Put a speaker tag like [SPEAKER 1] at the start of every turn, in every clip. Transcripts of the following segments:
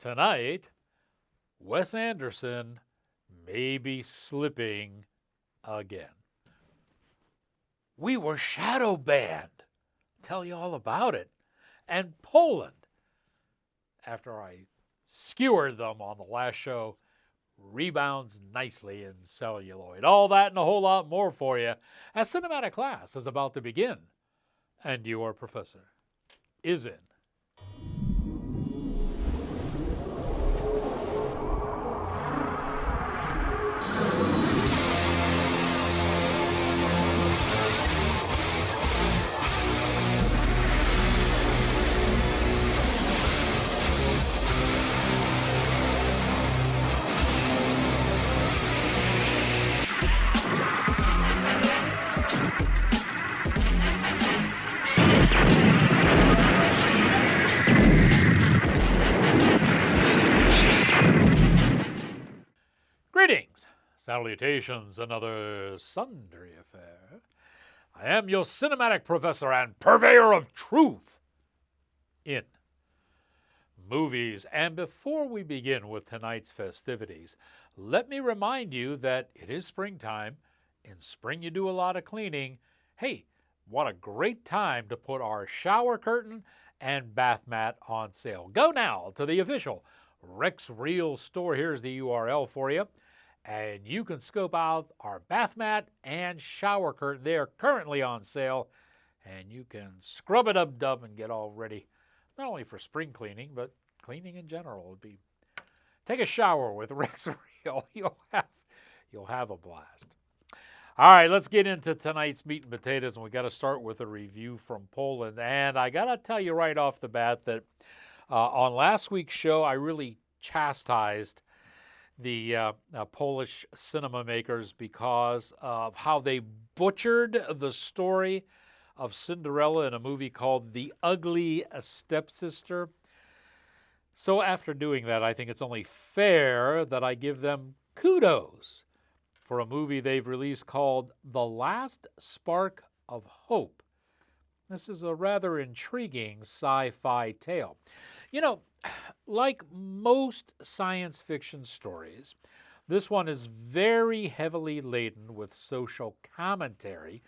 [SPEAKER 1] tonight, Wes Anderson may be slipping again. We were shadow banned. Tell you all about it. And Poland, after I skewered them on the last show, rebounds nicely in celluloid. All that and a whole lot more for you as cinematic class is about to begin. And your professor is in. Greetings, salutations, another sundry affair. I am your cinematic professor and purveyor of truth in movies. And before we begin with tonight's festivities, let me remind you that it is springtime. In spring, you do a lot of cleaning. Hey, what a great time to put our shower curtain and bath mat on sale. Go now to the official Rex Reel store. Here's the URL for you. And you can scope out our bath mat and shower curtain. They are currently on sale. And you can scrub it up dub and get all ready, not only for spring cleaning, but cleaning in general. Take a shower with Rex Reel. You'll have a blast. All right, let's get into tonight's meat and potatoes, and we got to start with a review from Poland. And I got to tell you right off the bat that on last week's show, I really chastised the Polish cinema makers because of how they butchered the story of Cinderella in a movie called The Ugly Stepsister. So after doing that, I think it's only fair that I give them kudos for a movie they've released called The Last Spark of Hope. This is a rather intriguing sci-fi tale. You know, like most science fiction stories, this one is very heavily laden with social commentary,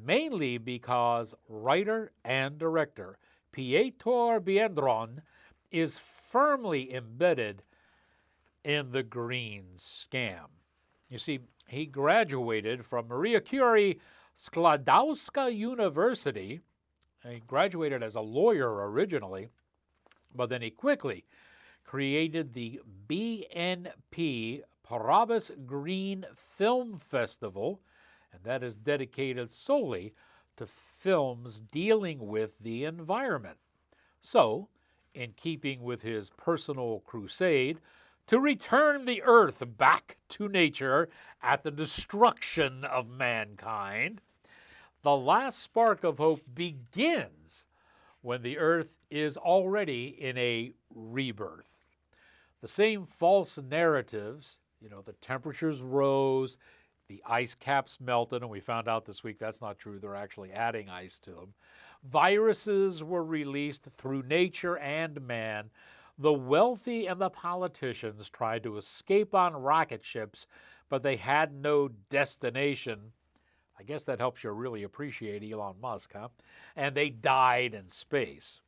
[SPEAKER 1] mainly because writer and director Piotr Biedron is firmly embedded in the green scam. You see, he graduated from Maria Curie Skłodowska University. He graduated as a lawyer originally, but then he quickly created the BNP Paribas Green Film Festival, and that is dedicated solely to films dealing with the environment. So, in keeping with his personal crusade to return the earth back to nature at the destruction of mankind, The Last Spark of Hope begins when the earth is already in a rebirth. The same false narratives, the temperatures rose, the ice caps melted, and we found out this week that's not true. They're actually adding ice to them. Viruses were released through nature and man. The wealthy and the politicians tried to escape on rocket ships, but they had no destination. I guess that helps you really appreciate Elon Musk, huh? And they died in space.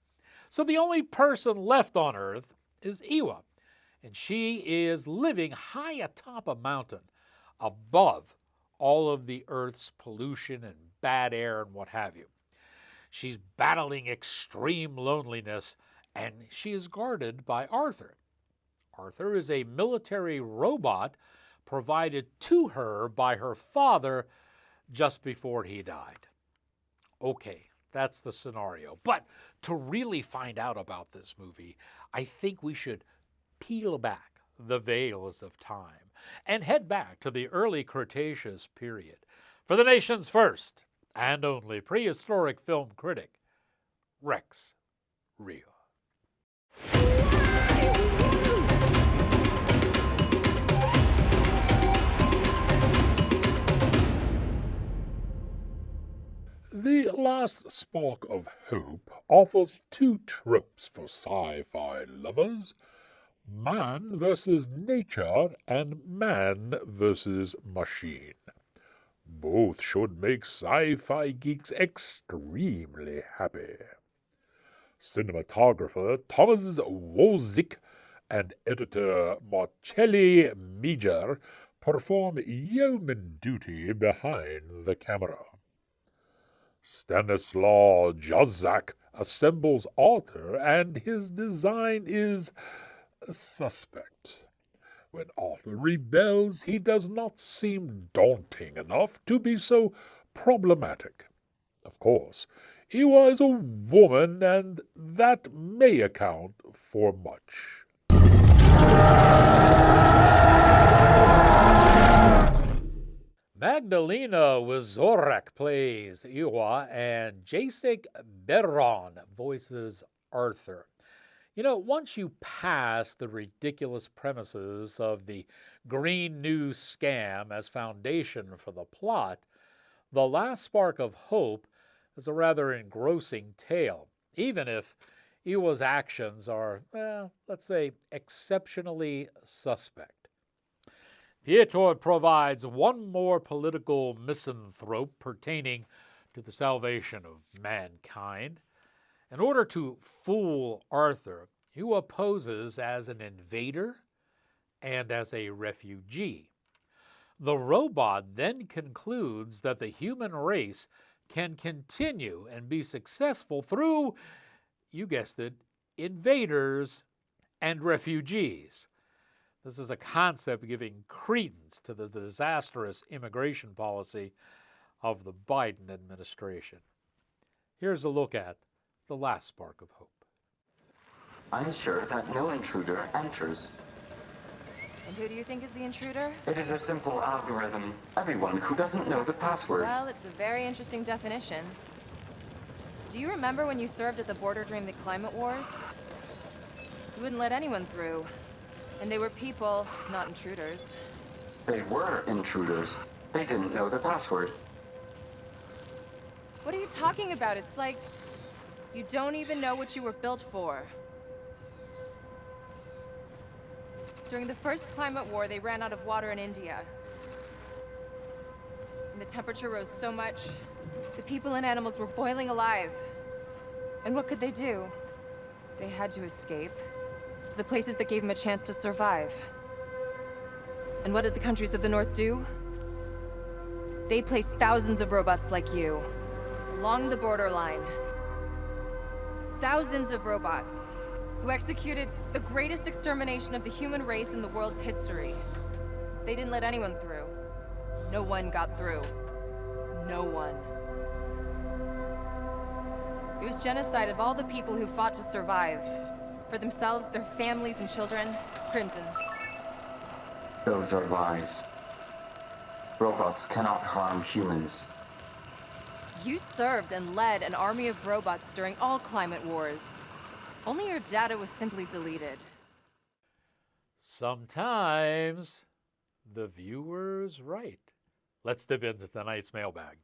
[SPEAKER 1] So the only person left on Earth is Ewa, and she is living high atop a mountain above all of the Earth's pollution and bad air and what have you. She's battling extreme loneliness, and she is guarded by Arthur. Arthur is a military robot provided to her by her father just before he died. Okay, that's the scenario. But to really find out about this movie, I think we should peel back the veils of time and head back to the early Cretaceous period for the nation's first and only prehistoric film critic, Rex Reel.
[SPEAKER 2] The Last Spark of Hope offers two tropes for sci-fi lovers. Man versus nature and man versus machine. Both should make sci-fi geeks extremely happy. Cinematographer Thomas Wozik and editor Marcelli Meager perform yeoman duty behind the camera. Stanislaw Jozak assembles Arthur, and his design is suspect. When Arthur rebels, he does not seem daunting enough to be so problematic. Of course, Ewa is a woman, and that may account for much.
[SPEAKER 1] Magdalena Wazorek plays Ewa, and Jacek Beron voices Arthur. You know, once you pass the ridiculous premises of the Green News scam as foundation for the plot, The Last Spark of Hope is a rather engrossing tale, even if Ewa's actions are, let's say, exceptionally suspect. Piotr provides one more political misanthrope pertaining to the salvation of mankind. In order to fool Arthur, Ewa poses as an invader and as a refugee. The robot then concludes that the human race can continue and be successful through, you guessed it, invaders and refugees. This is a concept giving credence to the disastrous immigration policy of the Biden administration. Here's a look at The Last Spark of Hope.
[SPEAKER 3] I'm sure that no intruder enters.
[SPEAKER 4] And who do you think is the intruder?
[SPEAKER 3] It is a simple algorithm. Everyone who doesn't know the password.
[SPEAKER 4] Well, it's a very interesting definition. Do you remember when you served at the border during the climate wars? You wouldn't let anyone through. And they were people, not intruders.
[SPEAKER 3] They were intruders. They didn't know the password.
[SPEAKER 4] What are you talking about? It's like you don't even know what you were built for. During the first climate war, they ran out of water in India. And the temperature rose so much, the people and animals were boiling alive. And what could they do? They had to escape to the places that gave them a chance to survive. And what did the countries of the North do? They placed thousands of robots like you along the borderline. Thousands of robots who executed the greatest extermination of the human race in the world's history. They didn't let anyone through. No one got through. No one. It was genocide of all the people who fought to survive. For themselves, their families and children. Crimson.
[SPEAKER 3] Those are lies. Robots cannot harm humans.
[SPEAKER 4] You served and led an army of robots during all climate wars. Only your data was simply deleted.
[SPEAKER 1] Sometimes the viewer's right. Let's dip into tonight's mailbag.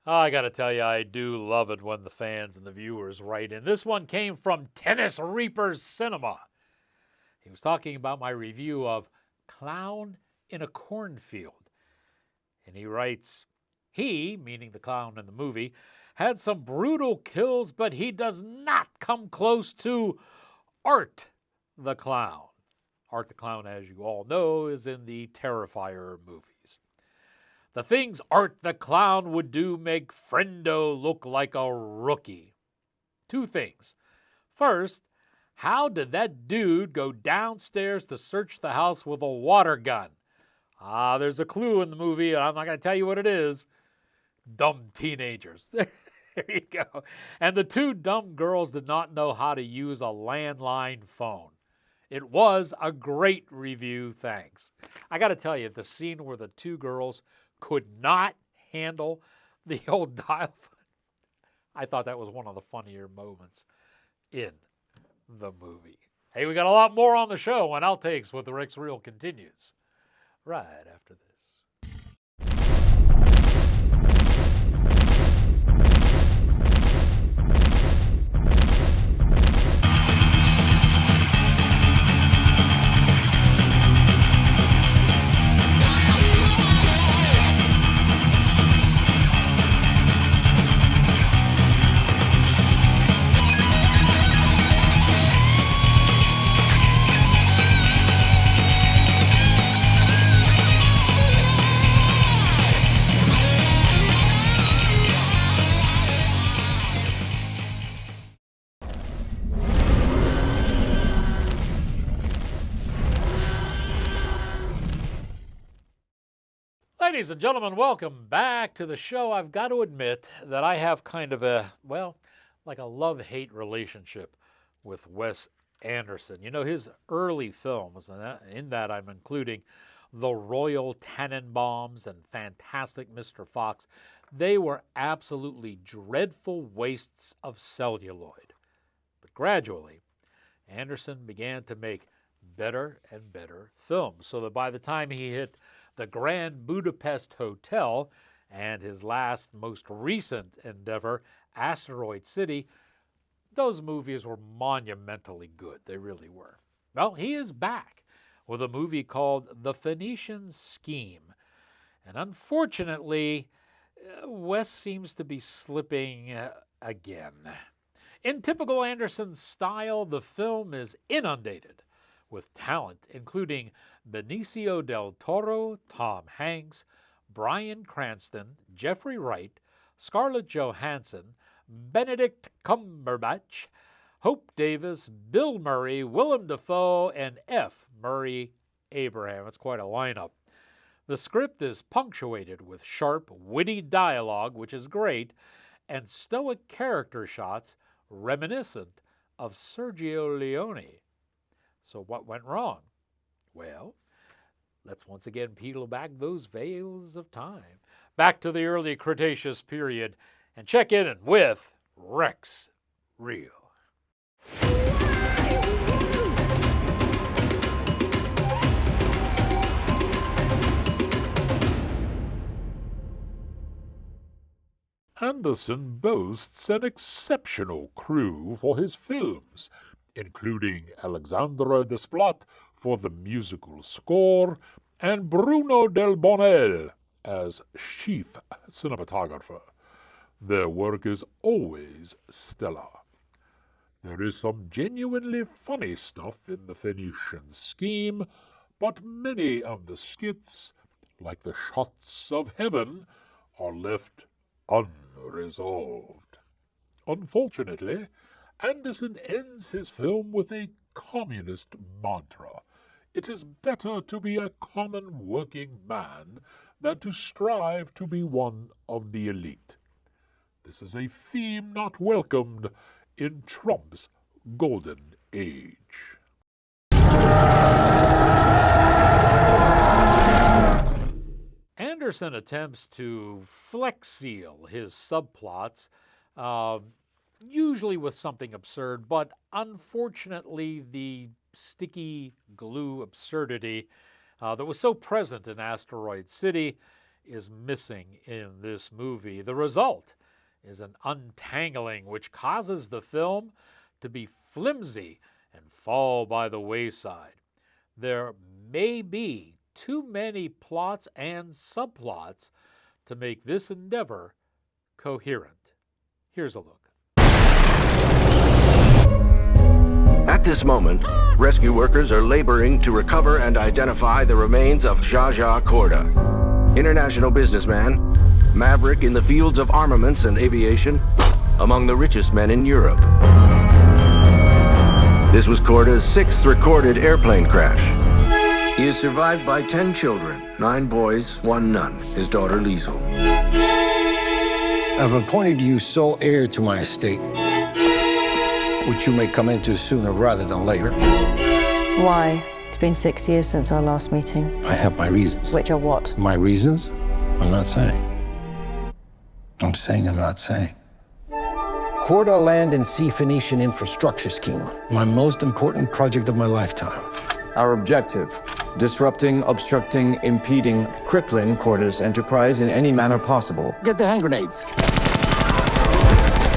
[SPEAKER 1] I gotta tell you, I do love it when the fans and the viewers write in. This one came from Tennis Reapers Cinema. He was talking about my review of Clown in a Cornfield. And he writes, he, meaning the clown in the movie, had some brutal kills, but he does not come close to Art the Clown. Art the Clown, as you all know, is in the Terrifier movies. The things Art the Clown would do make Friendo look like a rookie. Two things. First, how did that dude go downstairs to search the house with a water gun? There's a clue in the movie, and I'm not going to tell you what it is. Dumb teenagers. There you go. And the two dumb girls did not know how to use a landline phone. It was a great review, thanks. I got to tell you, the scene where the two girls could not handle the old dial phone, I thought that was one of the funnier moments in the movie. Hey, we got a lot more on the show when Outtakes with Rick's Reel continues right after this. Ladies and gentlemen, welcome back to the show. I've got to admit that I have kind of a, well, like a love-hate relationship with Wes Anderson. You know, his early films, and in that I'm including The Royal Tenenbaums and Fantastic Mr. Fox, they were absolutely dreadful wastes of celluloid. But gradually, Anderson began to make better and better films, so that by the time he hit The Grand Budapest Hotel and his last, most recent endeavor, Asteroid City, those movies were monumentally good. They really were. Well, he is back with a movie called The Phoenician Scheme. And unfortunately, Wes seems to be slipping again. In typical Anderson style, the film is inundated with talent, including Benicio del Toro, Tom Hanks, Bryan Cranston, Jeffrey Wright, Scarlett Johansson, Benedict Cumberbatch, Hope Davis, Bill Murray, Willem Dafoe, and F. Murray Abraham. It's quite a lineup. The script is punctuated with sharp, witty dialogue, which is great, and stoic character shots reminiscent of Sergio Leone. So what went wrong? Well, let's once again peel back those veils of time, back to the early Cretaceous period, and check in with Rex Reel.
[SPEAKER 2] Anderson boasts an exceptional crew for his films, including Alexandre Desplat for the musical score and Bruno Del Bonel as chief cinematographer. Their work is always stellar. There is some genuinely funny stuff in The Phoenician Scheme, but many of the skits, like the shots of heaven, are left unresolved. Unfortunately, Anderson ends his film with a communist mantra. It is better to be a common working man than to strive to be one of the elite. This is a theme not welcomed in Trump's golden age.
[SPEAKER 1] Anderson attempts to flex seal his subplots, usually with something absurd, but unfortunately the sticky glue absurdity that was so present in Asteroid City is missing in this movie. The result is an untangling which causes the film to be flimsy and fall by the wayside. There may be too many plots and subplots to make this endeavor coherent. Here's a look.
[SPEAKER 5] At this moment, rescue workers are laboring to recover and identify the remains of Zsa Zsa Corda, international businessman, maverick in the fields of armaments and aviation, among the richest men in Europe. This was Corda's 6th recorded airplane crash. He is survived by 10 children, 9 boys, 1 nun, his daughter Liesl.
[SPEAKER 6] I've appointed you sole heir to my estate, which you may come into sooner rather than later.
[SPEAKER 7] Why? It's been 6 years since our last meeting.
[SPEAKER 6] I have my reasons.
[SPEAKER 7] Which are what?
[SPEAKER 6] My reasons? I'm not saying. I'm saying I'm not saying. Corda Land and Sea Phoenician Infrastructure Scheme. My most important project of my lifetime.
[SPEAKER 8] Our objective: disrupting, obstructing, impeding, crippling Corda's enterprise in any manner possible.
[SPEAKER 6] Get the hand grenades.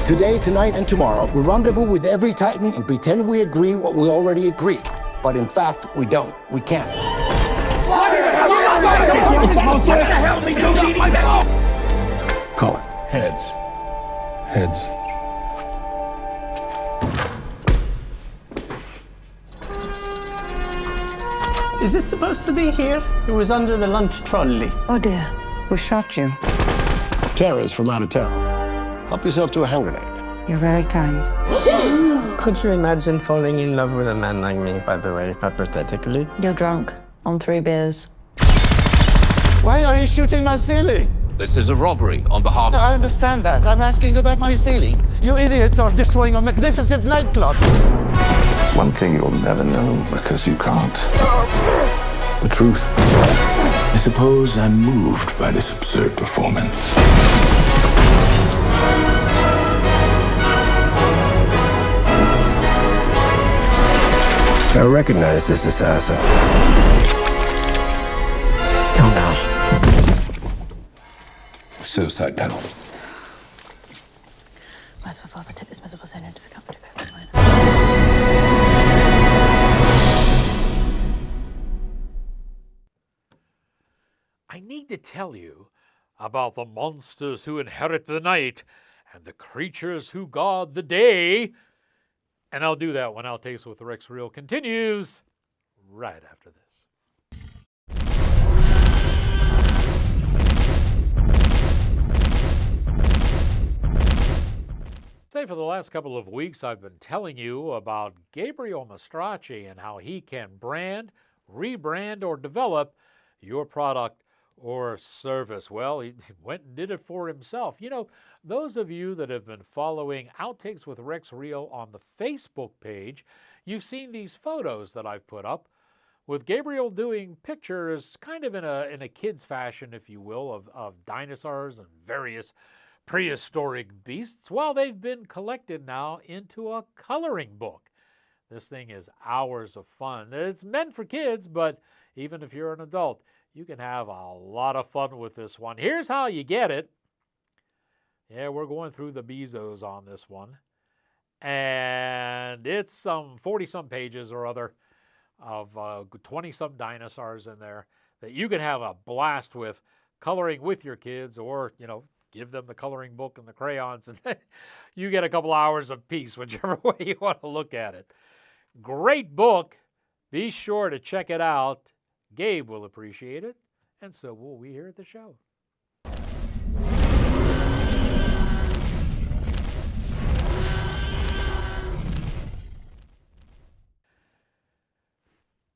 [SPEAKER 6] Today, tonight, and tomorrow, we rendezvous with every Titan and pretend we agree what we already agreed. But in fact, we don't. We can't. Call it.
[SPEAKER 8] Heads.
[SPEAKER 6] Heads.
[SPEAKER 9] Is this supposed to be here? It was under the lunch trolley.
[SPEAKER 7] Oh dear, who shot you?
[SPEAKER 6] Tara's from out of town. Help yourself to a hand grenade.
[SPEAKER 7] You're very kind.
[SPEAKER 9] Could you imagine falling in love with a man like me, by the way, hypothetically?
[SPEAKER 7] You're drunk on 3 beers.
[SPEAKER 6] Why are you shooting my ceiling?
[SPEAKER 5] This is a robbery on behalf
[SPEAKER 6] I understand that. I'm asking about my ceiling. You idiots are destroying a magnificent nightclub.
[SPEAKER 10] One thing you'll never know because you can't. The truth. I suppose I'm moved by this absurd performance.
[SPEAKER 6] I recognize this assassin.
[SPEAKER 10] Come now. Suicide panel.
[SPEAKER 7] Merciful Father, take this miserable sinner into the comfort of heaven.
[SPEAKER 1] I need to tell you about the monsters who inherit the night and the creatures who guard the day. And I'll do that when Outtakes with Rex Reel continues right after this. Say, for the last couple of weeks, I've been telling you about Gabriel Mastracci and how he can brand, rebrand, or develop your product or service. Well, he went and did it for himself. You know, those of you that have been following Outtakes with Rex Reel on the Facebook page, you've seen these photos that I've put up with Gabriel doing pictures kind of in a kid's fashion, if you will, of dinosaurs and various prehistoric beasts. Well, they've been collected now into a coloring book. This thing is hours of fun. It's meant for kids, but even if you're an adult, you can have a lot of fun with this one. Here's how you get it. Yeah, we're going through the Bezos on this one. And it's some 40-some pages or other of 20-some dinosaurs in there that you can have a blast with coloring with your kids, or, you know, give them the coloring book and the crayons, and you get a couple hours of peace, whichever way you want to look at it. Great book. Be sure to check it out. Gabe will appreciate it, and so will we here at the show.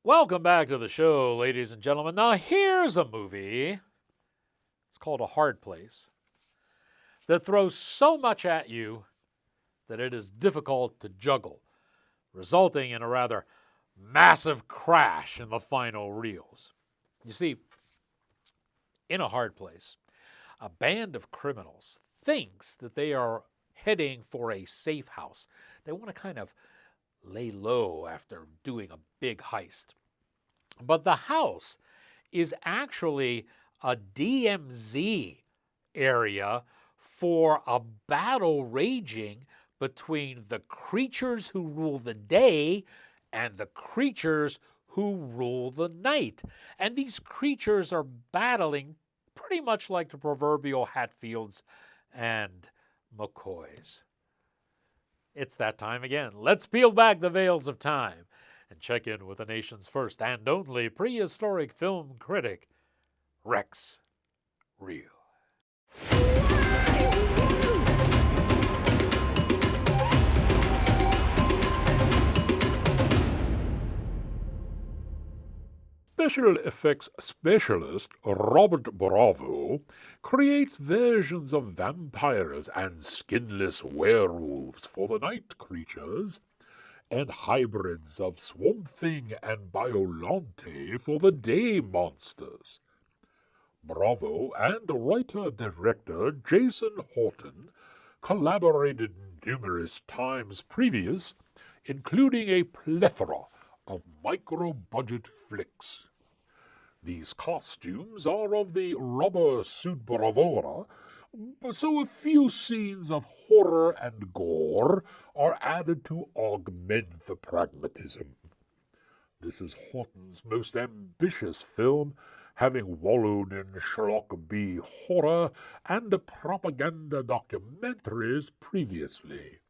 [SPEAKER 1] Welcome back to the show, ladies and gentlemen. Now, here's a movie. It's called A Hard Place, that throws so much at you that it is difficult to juggle, resulting in a rather massive crash in the final reels. You see, in A Hard Place, a band of criminals thinks that they are heading for a safe house. They want to kind of lay low after doing a big heist. But the house is actually a DMZ area for a battle raging between the creatures who rule the day and the creatures who rule the night. And these creatures are battling pretty much like the proverbial Hatfields and McCoys. It's that time again. Let's peel back the veils of time and check in with the nation's first and only prehistoric film critic, Rex Reel.
[SPEAKER 2] Special effects specialist Robert Bravo creates versions of vampires and skinless werewolves for the night creatures, and hybrids of Swamp Thing and Biolante for the day monsters. Bravo and writer-director Jason Horton collaborated numerous times previous, including a plethora of micro-budget flicks. These costumes are of the rubber suit bravura, so a few scenes of horror and gore are added to augment the pragmatism. This is Horton's most ambitious film, having wallowed in schlock B horror and propaganda documentaries previously.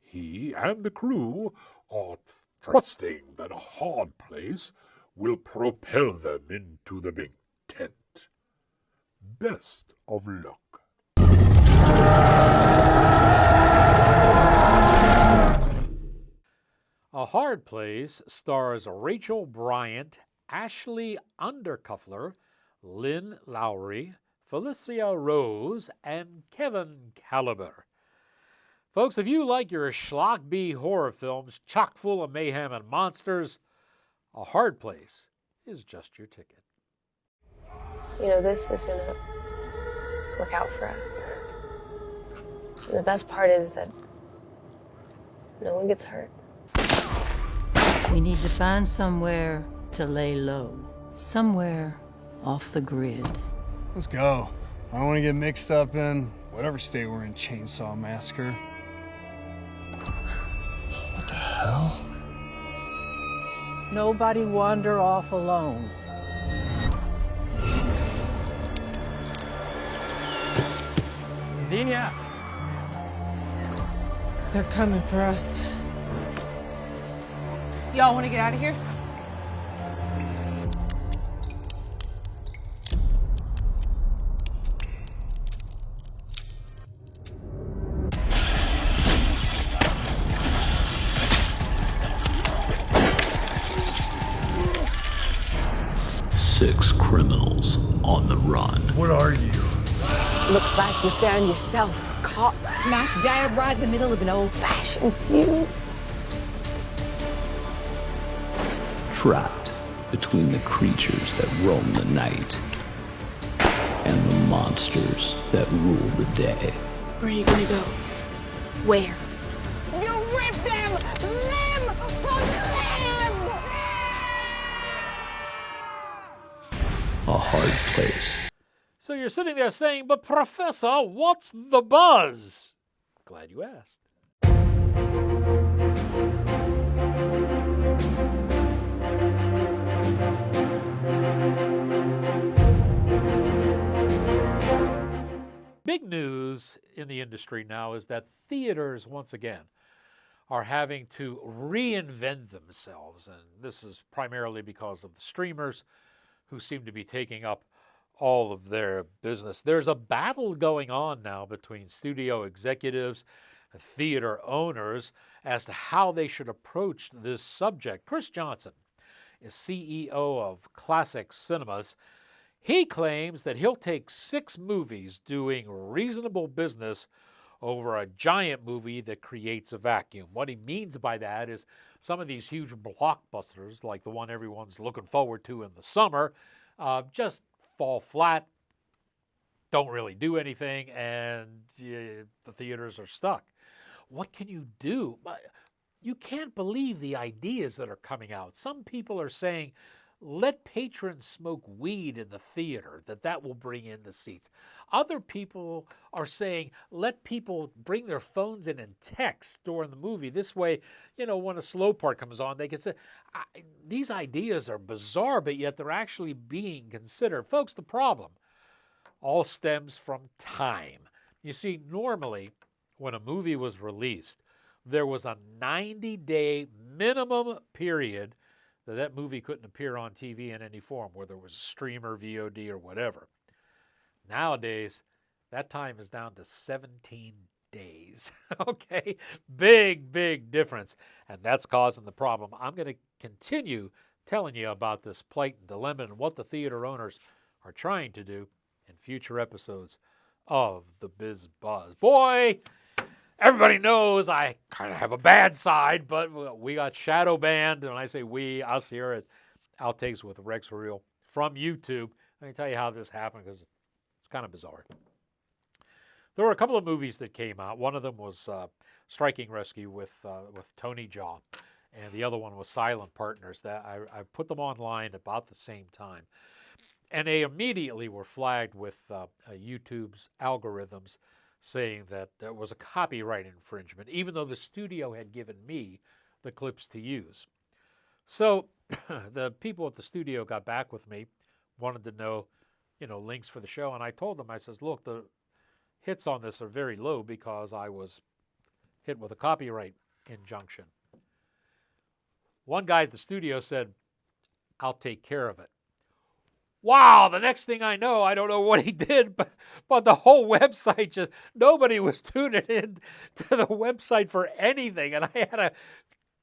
[SPEAKER 2] He and the crew are trusting that A Hard Place will propel them into the big tent. Best of luck.
[SPEAKER 1] A Hard Place stars Rachel Bryant, Ashley Undercuffler, Lynn Lowry, Felicia Rose, and Kevin Caliber. Folks, if you like your schlock B horror films chock full of mayhem and monsters, A Hard Place is just your ticket.
[SPEAKER 11] You know, this is gonna work out for us. And the best part is that no one gets hurt.
[SPEAKER 12] We need to find somewhere to lay low. Somewhere off the grid.
[SPEAKER 13] Let's go. I don't want to get mixed up in whatever state we're in, Chainsaw Massacre.
[SPEAKER 10] What the hell?
[SPEAKER 12] Nobody wander off alone.
[SPEAKER 9] Xenia!
[SPEAKER 4] They're coming for us. Y'all want to get out of here?
[SPEAKER 14] Six criminals on the run.
[SPEAKER 10] What are you?
[SPEAKER 15] Looks like you found yourself caught smack dab right in the middle of an old-fashioned feud.
[SPEAKER 14] Trapped between the creatures that roam the night and the monsters that rule the day.
[SPEAKER 11] Where are you gonna go? Where?
[SPEAKER 15] You ripped them limb from limb!
[SPEAKER 14] A Hard Place.
[SPEAKER 1] So you're sitting there saying, but Professor, what's the buzz? Glad you asked. Big news in the industry now is that theaters, once again, are having to reinvent themselves. And this is primarily because of the streamers who seem to be taking up all of their business. There's a battle going on now between studio executives and theater owners as to how they should approach this subject. Chris Johnson is CEO of Classic Cinemas. He claims that he'll take 6 movies doing reasonable business over a giant movie that creates a vacuum. What he means by that is some of these huge blockbusters, like the one everyone's looking forward to in the summer, just fall flat, don't really do anything, and the theaters are stuck. What can you do? You can't believe the ideas that are coming out. Some people are saying, let patrons smoke weed in the theater, that will bring in the seats. Other people are saying, let people bring their phones in and text during the movie. This way, when a slow part comes on, they can say, these ideas are bizarre, but yet they're actually being considered. Folks, the problem all stems from time. You see, normally, when a movie was released, there was a 90-day minimum period that movie couldn't appear on TV in any form, whether it was a streamer, VOD, or whatever. Nowadays, that time is down to 17 days. Okay? Big difference. And that's causing the problem. I'm going to continue telling you about this plight and dilemma and what the theater owners are trying to do in future episodes of The Biz Buzz. Boy, everybody knows I kind of have a bad side, but we got shadow banned. And when I say we, us here at Outtakes with Rex Reel from YouTube. Let me tell you how this happened because it's kind of bizarre. There were a couple of movies that came out. One of them was Striking Rescue with Tony Jaa, and the other one was Silent Partners. That I put them online about the same time. And they immediately were flagged with YouTube's algorithms saying that there was a copyright infringement, even though the studio had given me the clips to use. So the people at the studio got back with me, wanted to know, links for the show. And I told them, I says, look, the hits on this are very low because I was hit with a copyright injunction. One guy at the studio said, I'll take care of it. Wow, the next thing I know, I don't know what he did, but the whole website just, nobody was tuning in to the website for anything. And I had a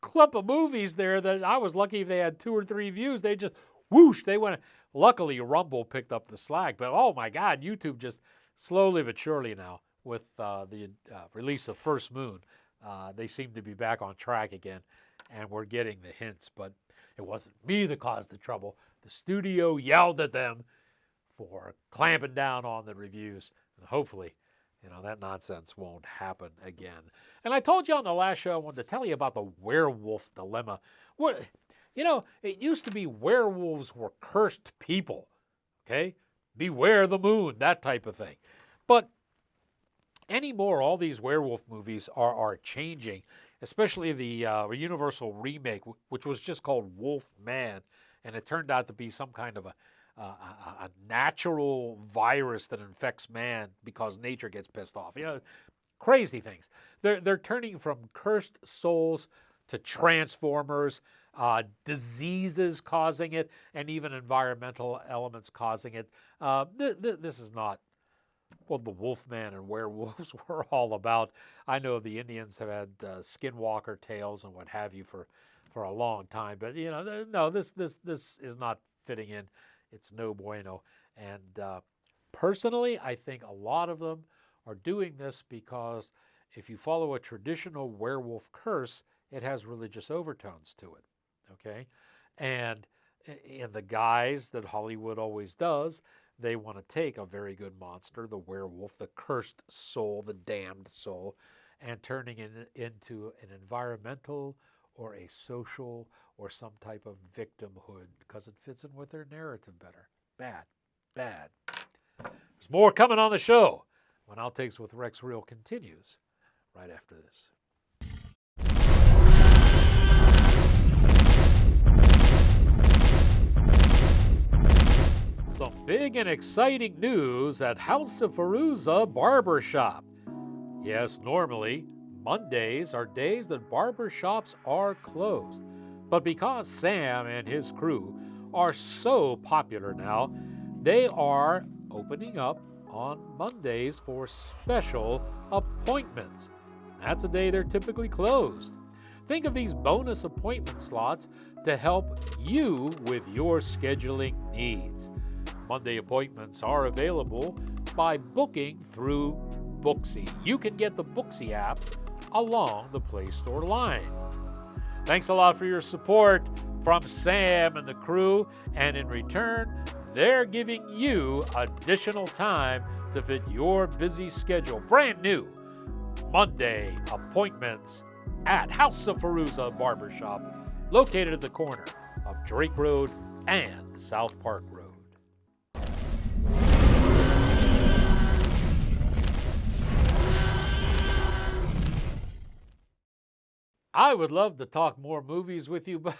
[SPEAKER 1] clip of movies there that I was lucky if they had 2 or 3 views. They just, whoosh, they went Luckily, Rumble picked up the slack, but oh my God, YouTube just slowly but surely now, with the release of First Moon, they seem to be back on track again, and we're getting the hints, but it wasn't me that caused the trouble. The studio yelled at them for clamping down on the reviews, and hopefully, that nonsense won't happen again. And I told you on the last show, I wanted to tell you about the werewolf dilemma. It used to be werewolves were cursed people, okay? Beware the moon, that type of thing. But anymore, all these werewolf movies are changing, especially the Universal remake, which was just called Wolf Man, and it turned out to be some kind of a natural virus that infects man because nature gets pissed off. Crazy things. They're turning from cursed souls to transformers, diseases causing it, and even environmental elements causing it. This is not what the Wolfman and werewolves were all about. I know the Indians have had skinwalker tales and what have you for a long time, but no, this is not fitting in. It's no bueno. And personally, I think a lot of them are doing this because if you follow a traditional werewolf curse, it has religious overtones to it, okay? And in the guise that Hollywood always does, they want to take a very good monster, the werewolf, the cursed soul, the damned soul, and turning it into an environmental or a social or some type of victimhood because it fits in with their narrative better. Bad. There's more coming on the show when Outtakes with Rex Real continues right after this. Some big and exciting news at House of Fairuza Barbershop. Yes, normally, Mondays are days that barbershops are closed. But because Sam and his crew are so popular now, they are opening up on Mondays for special appointments. That's a day they're typically closed. Think of these bonus appointment slots to help you with your scheduling needs. Monday appointments are available by booking through Booksy. You can get the Booksy app along the Play Store line. Thanks a lot for your support from Sam and the crew, and in return, they're giving you additional time to fit your busy schedule. Brand new Monday appointments at House of Fairuza Barbershop, located at the corner of Drake Road and South Park Road. I would love to talk more movies with you, but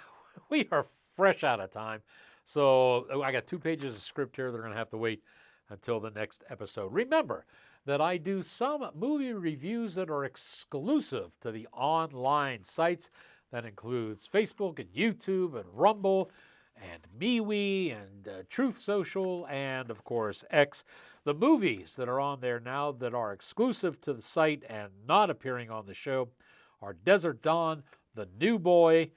[SPEAKER 1] we are fresh out of time. So I got 2 pages of script here. They're going to have to wait until the next episode. Remember that I do some movie reviews that are exclusive to the online sites. That includes Facebook and YouTube and Rumble and MeWe and Truth Social and, of course, X. The movies that are on there now that are exclusive to the site and not appearing on the show are Desert Dawn, The New Boy,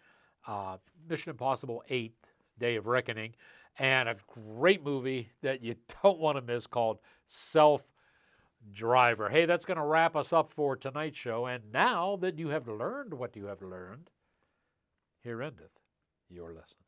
[SPEAKER 1] Mission Impossible 8, Day of Reckoning, and a great movie that you don't want to miss called Self-Driver. Hey, that's going to wrap us up for tonight's show. And now that you have learned what you have learned, here endeth your lesson.